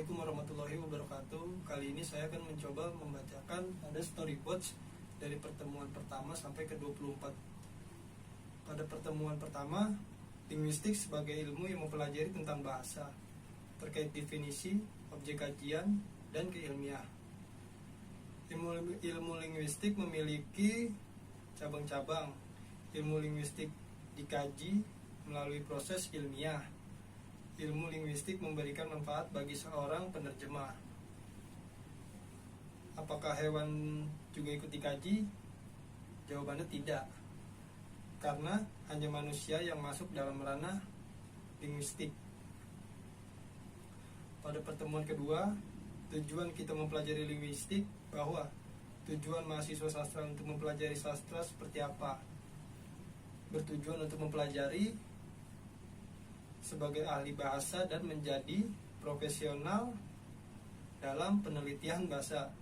Assalamualaikum warahmatullahi wabarakatuh. Kali ini saya akan mencoba membacakan ada storyboards dari pertemuan pertama sampai ke 24. Pada pertemuan pertama, linguistik sebagai ilmu yang mempelajari tentang bahasa, terkait definisi, objek kajian, dan keilmiah. Ilmu linguistik memiliki cabang-cabang. Ilmu linguistik dikaji melalui proses ilmiah. Ilmu linguistik memberikan manfaat bagi seorang penerjemah. Apakah hewan juga ikut dikaji? Jawabannya tidak, karena hanya manusia yang masuk dalam ranah linguistik. Pada pertemuan kedua, tujuan kita mempelajari linguistik bahwa tujuan mahasiswa sastra untuk mempelajari sastra seperti apa? Bertujuan untuk mempelajari sebagai ahli bahasa dan menjadi profesional dalam penelitian bahasa.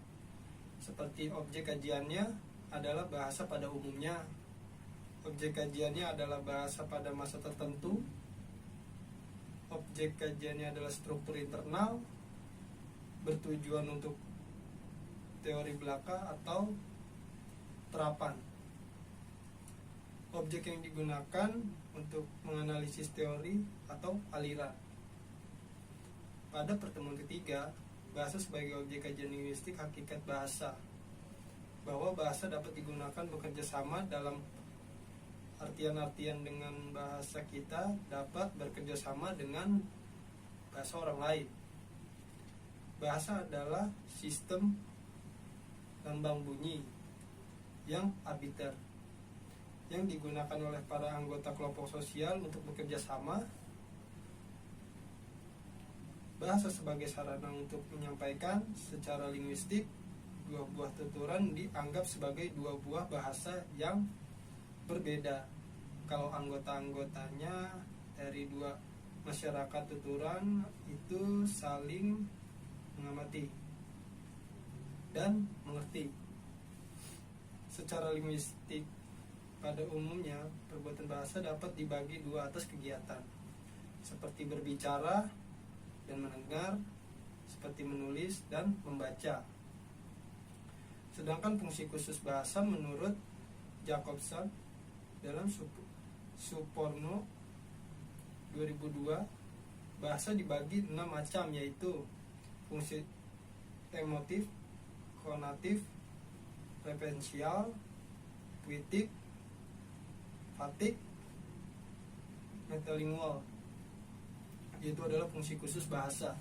Seperti objek kajiannya adalah bahasa pada umumnya. Objek kajiannya adalah bahasa pada masa tertentu. Objek kajiannya adalah struktur internal, bertujuan untuk teori belaka atau terapan. Objek yang digunakan untuk menganalisis teori atau aliran. Pada pertemuan ketiga, bahasa sebagai objek kajian linguistik hakikat bahasa, bahwa bahasa dapat digunakan bekerja sama dalam artian-artian dengan bahasa kita dapat bekerja sama dengan bahasa orang lain. Bahasa adalah sistem lambang bunyi yang arbiter, yang digunakan oleh para anggota kelompok sosial untuk bekerja sama. Bahasa sebagai sarana untuk menyampaikan secara linguistik dua buah tuturan dianggap sebagai dua buah bahasa yang berbeda kalau anggota-anggotanya dari dua masyarakat tuturan itu saling mengamati dan mengerti. Secara linguistik, pada umumnya, perbuatan bahasa dapat dibagi dua atas kegiatan, seperti berbicara dan mendengar, seperti menulis dan membaca. Sedangkan fungsi khusus bahasa menurut Jacobson dalam Suporno 2002, bahasa dibagi 6 macam, yaitu fungsi emotif, konatif, referensial, puitik, fatik, metalingual, yaitu adalah fungsi khusus bahasa.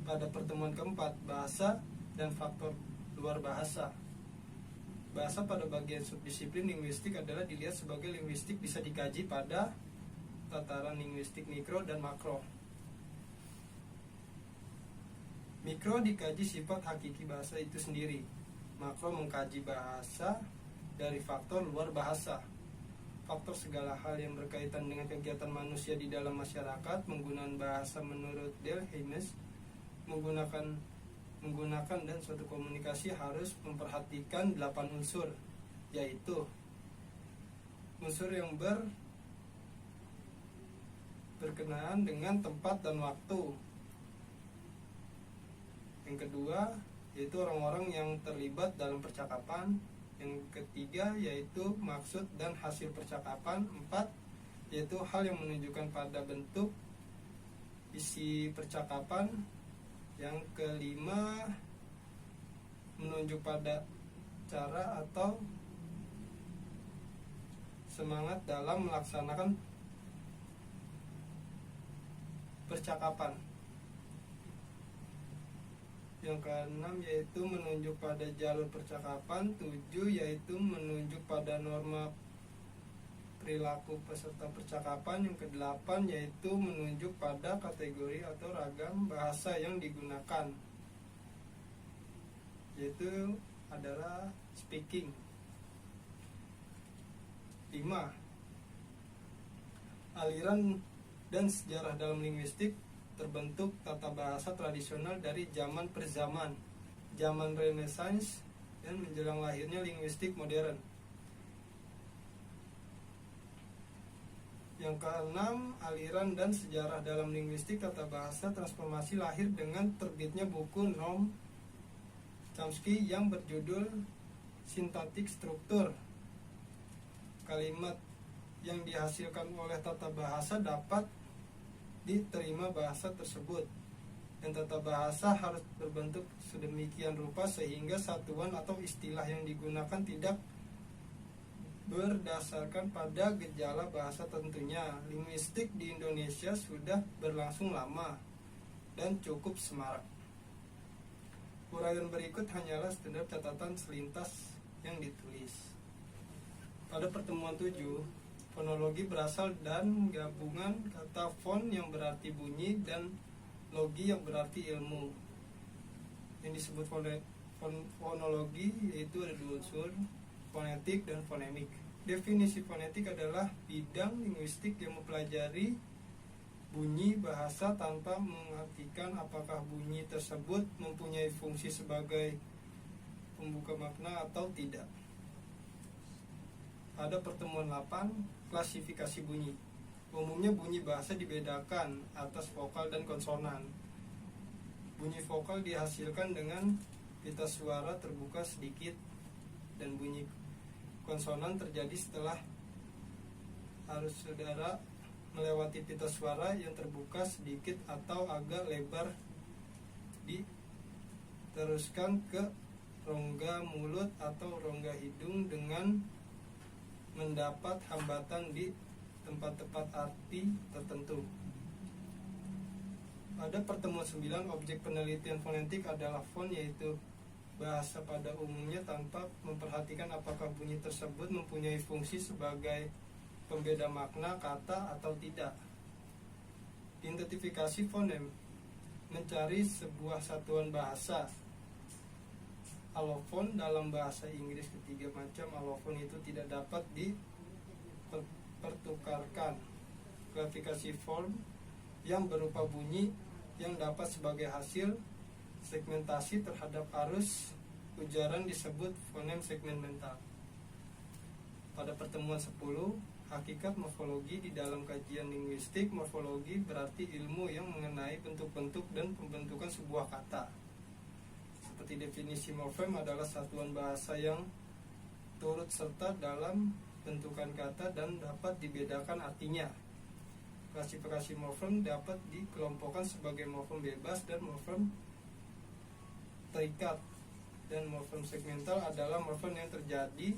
Pada pertemuan keempat, bahasa dan faktor luar bahasa. Bahasa pada bagian subdisiplin linguistik adalah dilihat sebagai linguistik bisa dikaji pada tataran linguistik mikro dan makro. Mikro dikaji sifat hakiki bahasa itu sendiri. Makro mengkaji bahasa dari faktor luar bahasa. Faktor segala hal yang berkaitan dengan kegiatan manusia di dalam masyarakat. Penggunaan bahasa menurut Delhaize menggunakan dan suatu komunikasi harus memperhatikan 8 unsur, yaitu unsur yang berkenaan dengan tempat dan waktu. Yang kedua, yaitu orang-orang yang terlibat dalam percakapan. Yang ketiga, yaitu maksud dan hasil percakapan. 4, yaitu hal yang menunjukkan pada bentuk isi percakapan. Yang kelima, menunjuk pada cara atau semangat dalam melaksanakan percakapan. Yang keenam, yaitu menunjuk pada jalur percakapan. 7, yaitu menunjuk pada norma perilaku peserta percakapan. Yang kedelapan, yaitu menunjuk pada kategori atau ragam bahasa yang digunakan, yaitu adalah speaking. 5, aliran dan sejarah dalam linguistik. Terbentuk tata bahasa tradisional dari zaman per zaman Renaissance dan menjelang lahirnya linguistik modern. Yang keenam, aliran dan sejarah dalam linguistik tata bahasa transformasi lahir dengan terbitnya buku Noam Chomsky yang berjudul Sintaktik Struktur. Kalimat yang dihasilkan oleh tata bahasa dapat diterima bahasa tersebut, dan tata bahasa harus berbentuk sedemikian rupa sehingga satuan atau istilah yang digunakan tidak berdasarkan pada gejala bahasa tentunya. Linguistik di Indonesia sudah berlangsung lama dan cukup semarak. Uraian berikut hanyalah sekedar catatan selintas yang ditulis. Pada pertemuan 7, fonologi berasal dan gabungan kata fon yang berarti bunyi dan logi yang berarti ilmu. Yang disebut fonologi yaitu ada dua unsur, fonetik dan fonemik. Definisi fonetik adalah bidang linguistik yang mempelajari bunyi bahasa tanpa mengartikan apakah bunyi tersebut mempunyai fungsi sebagai pembuka makna atau tidak. Pada pertemuan 8, klasifikasi bunyi. Umumnya bunyi bahasa dibedakan atas vokal dan konsonan. Bunyi vokal dihasilkan dengan pita suara terbuka sedikit, dan bunyi konsonan terjadi setelah arus udara melewati pita suara yang terbuka sedikit atau agak lebar diteruskan ke rongga mulut atau rongga hidung dengan mendapat hambatan di tempat-tempat arti tertentu. Pada pertemuan 9, objek penelitian fonetik adalah fon, yaitu bahasa pada umumnya tanpa memperhatikan apakah bunyi tersebut mempunyai fungsi sebagai pembeda makna kata atau tidak. Identifikasi fonem, mencari sebuah satuan bahasa. Alofon dalam bahasa Inggris, ketiga macam alofon itu tidak dapat dipertukarkan. Klasifikasi form yang berupa bunyi yang dapat sebagai hasil segmentasi terhadap arus ujaran disebut fonem segmental. Pada pertemuan 10, hakikat morfologi di dalam kajian linguistik. Morfologi berarti ilmu yang mengenai bentuk-bentuk dan pembentukan sebuah kata. Seperti definisi morfem adalah satuan bahasa yang turut serta dalam bentukan kata dan dapat dibedakan artinya. Klasifikasi morfem dapat dikelompokkan sebagai morfem bebas dan morfem terikat, dan morfem segmental adalah morfem yang terjadi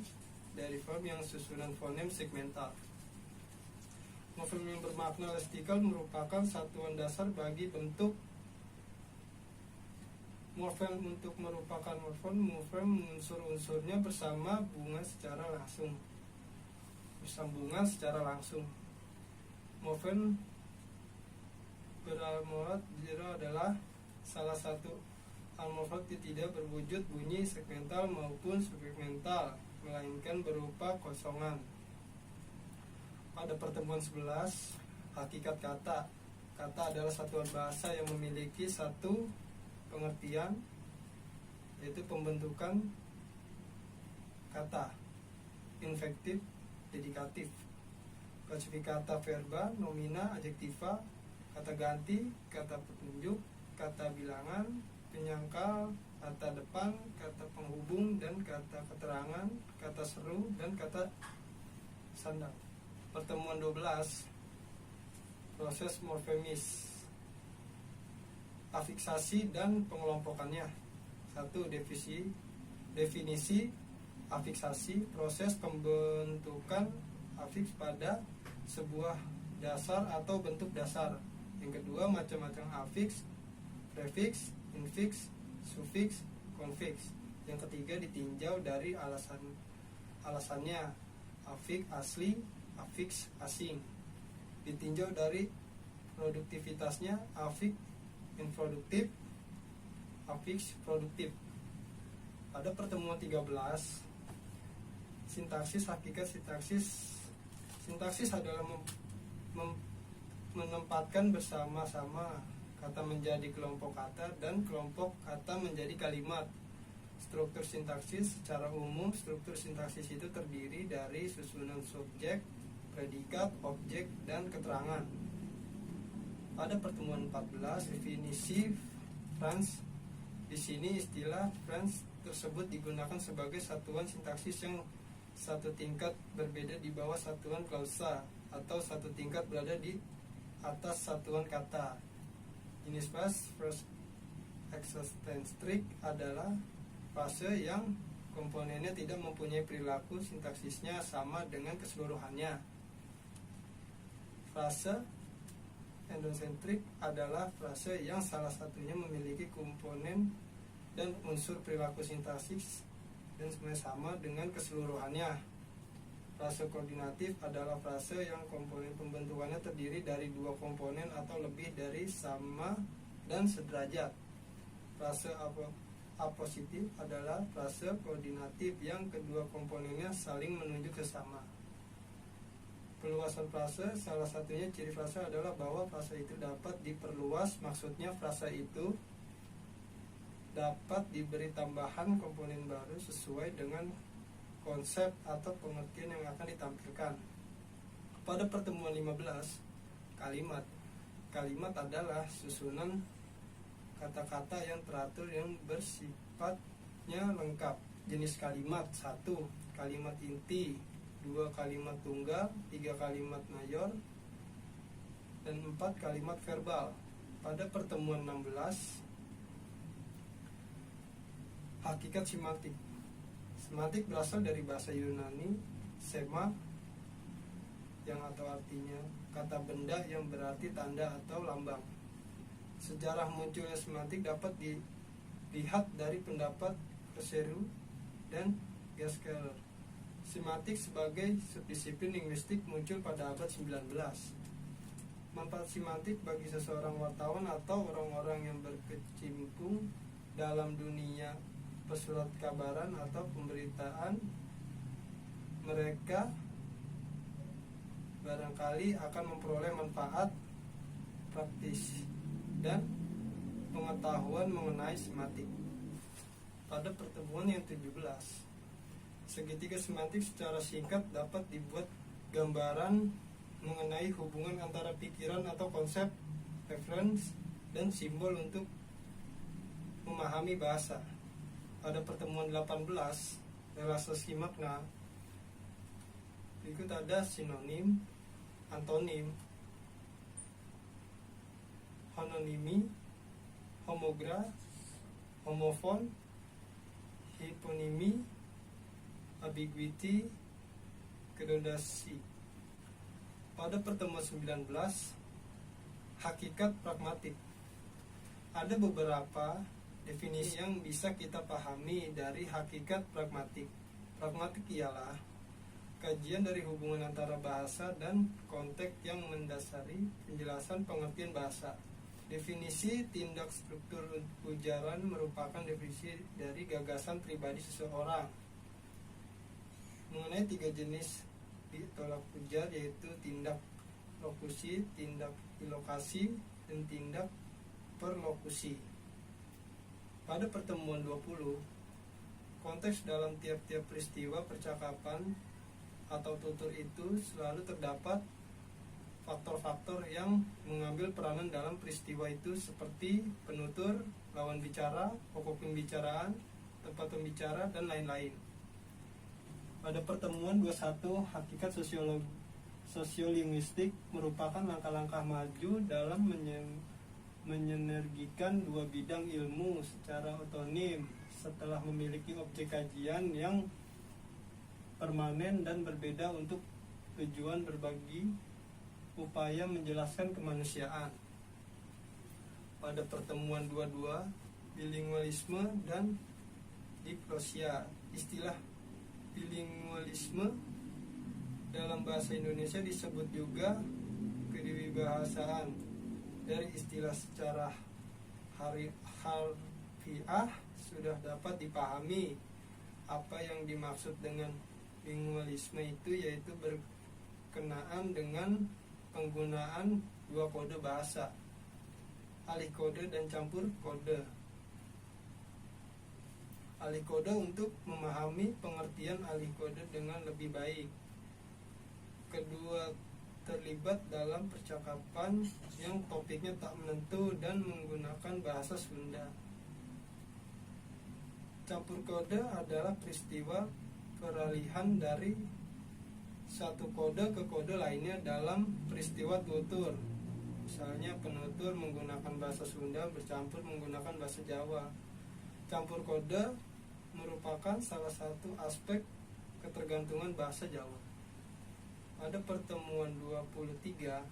dari form yang susunan fonem segmental. Morfem yang bermakna leksikal merupakan satuan dasar bagi bentuk. Morfem untuk merupakan morfem unsur-unsurnya bersambungan secara langsung. Morfem beralmorat zero adalah salah satu almorfat tidak berwujud bunyi segmental maupun subsegmental, melainkan berupa kosongan. Pada pertemuan 11, hakikat kata. Kata adalah satuan bahasa yang memiliki satu pengertian, yaitu pembentukan kata, infektif, dedikatif. Klasifikata verba, nomina, adjektiva, kata ganti, kata petunjuk, kata bilangan, penyangkal, kata depan, kata penghubung, dan kata keterangan, kata seru, dan kata sandang. Pertemuan 12, proses morfemis, afiksasi dan pengelompokannya. 1. Definisi afiksasi, proses pembentukan afiks pada sebuah dasar atau bentuk dasar. Yang kedua, macam-macam afiks, prefiks, infiks, sufiks, konfiks. Yang ketiga, ditinjau dari alasannya, afiks asli, afiks asing. Ditinjau dari produktivitasnya, afiks improduktif, afiks produktif. Pada pertemuan 13, sintaksis, hakikat sintaksis. Sintaksis adalah menempatkan bersama-sama kata menjadi kelompok kata dan kelompok kata menjadi kalimat. Struktur sintaksis secara umum, struktur sintaksis itu terdiri dari susunan subjek, predikat, objek, dan keterangan. Pada pertemuan 14, definisi Franz. Di sini istilah Franz tersebut digunakan sebagai satuan sintaksis yang satu tingkat berbeda di bawah satuan klausa atau satu tingkat berada di atas satuan kata. Jenis frase existential adalah frase yang komponennya tidak mempunyai perilaku sintaksisnya sama dengan keseluruhannya. Frase endocentrik adalah frase yang salah satunya memiliki komponen dan unsur perilaku sintaksis dan sama dengan keseluruhannya. Frase koordinatif adalah frase yang komponen pembentukannya terdiri dari dua komponen atau lebih dari sama dan sederajat. Frase apositif adalah frase koordinatif yang kedua komponennya saling menunjuk ke sama. Perluasan frase, salah satunya ciri frase adalah bahwa frase itu dapat diperluas, maksudnya frase itu dapat diberi tambahan komponen baru sesuai dengan konsep atau pengertian yang akan ditampilkan. Pada pertemuan 15, kalimat. Kalimat adalah susunan kata-kata yang teratur yang bersifatnya lengkap. Jenis kalimat: 1. Kalimat inti, 2. Kalimat tunggal, 3. Kalimat mayor, dan 4. Kalimat verbal. Pada pertemuan 16, hakikat semantik. Semantik berasal dari bahasa Yunani sema, yang atau artinya kata benda yang berarti tanda atau lambang. Sejarah munculnya semantik dapat dilihat dari pendapat Koseru dan Gaskell. Semantik sebagai subdisiplin linguistik muncul pada abad 19. Manfaat semantik bagi seseorang wartawan atau orang-orang yang berkecimpung dalam dunia pesurat kabaran atau pemberitaan, mereka barangkali akan memperoleh manfaat praktis dan pengetahuan mengenai semantik. Pada pertemuan yang 17, segitiga semantik secara singkat dapat dibuat gambaran mengenai hubungan antara pikiran atau konsep, reference, dan simbol untuk memahami bahasa. Pada pertemuan 18, relaksasi makna, berikut ada sinonim, antonim, hononimi, homogra, homofon, hiponimi, ambiguity, kedondasi. Pada pertemuan 19, hakikat pragmatik. Ada beberapa definisi yang bisa kita pahami dari hakikat pragmatik. Pragmatik ialah kajian dari hubungan antara bahasa dan konteks yang mendasari penjelasan pengertian bahasa. Definisi tindak struktur ujaran merupakan definisi dari gagasan pribadi seseorang mengenai 3 jenis tolak ujar, yaitu tindak lokusi, tindak ilokasi, dan tindak perlokusi. Pada pertemuan 20, konteks dalam tiap-tiap peristiwa percakapan atau tutur itu selalu terdapat faktor-faktor yang mengambil peranan dalam peristiwa itu, seperti penutur, lawan bicara, pokok pembicaraan, tempat pembicara, dan lain-lain. Pada pertemuan 21, hakikat sosiolinguistik merupakan langkah-langkah maju dalam menyenergikan dua bidang ilmu secara otonim setelah memiliki objek kajian yang permanen dan berbeda untuk tujuan berbagi upaya menjelaskan kemanusiaan. Pada pertemuan 22, bilingualisme dan diplosia. Istilah bilingualisme dalam bahasa Indonesia disebut juga kedewibahasaan. Dari istilah secara harfiah sudah dapat dipahami apa yang dimaksud dengan bilingualisme itu, yaitu berkenaan dengan penggunaan dua kode bahasa, alih kode dan campur kode. Alih kode untuk memahami pengertian alih kode dengan lebih baik. kedua terlibat dalam percakapan yang topiknya tak menentu dan menggunakan bahasa Sunda. Campur kode adalah peristiwa peralihan dari satu kode ke kode lainnya dalam peristiwa tutur. Misalnya penutur menggunakan bahasa Sunda bercampur menggunakan bahasa Jawa. Campur kode merupakan salah satu aspek ketergantungan bahasa Jawa. Pada pertemuan 23,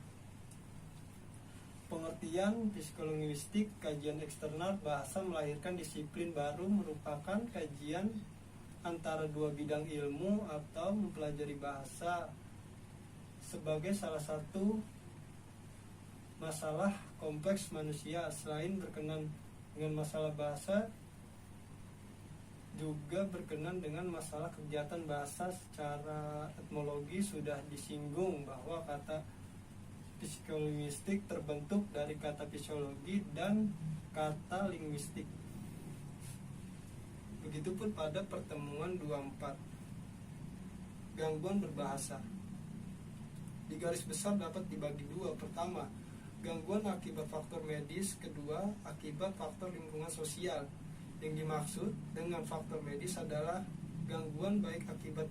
pengertian psikolinguistik kajian eksternal bahasa melahirkan disiplin baru merupakan kajian antara dua bidang ilmu atau mempelajari bahasa sebagai salah satu masalah kompleks manusia. Selain berkenan dengan masalah bahasa, juga berkenan dengan masalah kegiatan bahasa. Secara etimologi sudah disinggung bahwa kata psikolinguistik terbentuk dari kata fisiologi dan kata linguistik. Begitupun pada pertemuan 24, gangguan berbahasa. Di garis besar dapat dibagi dua. Pertama, gangguan akibat faktor medis. Kedua, akibat faktor lingkungan sosial. Yang dimaksud dengan faktor medis adalah gangguan baik akibat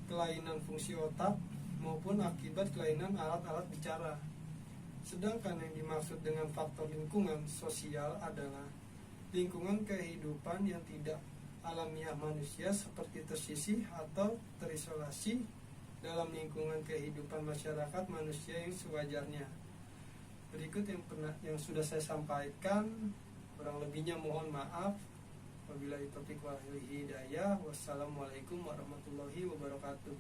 kelainan fungsi otak maupun akibat kelainan alat-alat bicara. Sedangkan yang dimaksud dengan faktor lingkungan sosial adalah lingkungan kehidupan yang tidak alamiah manusia seperti tersisih atau terisolasi dalam lingkungan kehidupan masyarakat manusia yang sewajarnya. Berikut yang sudah saya sampaikan, kurang lebihnya mohon maaf. Wabillahi taufiq wal hidayah. Wassalamualaikum warahmatullahi wabarakatuh.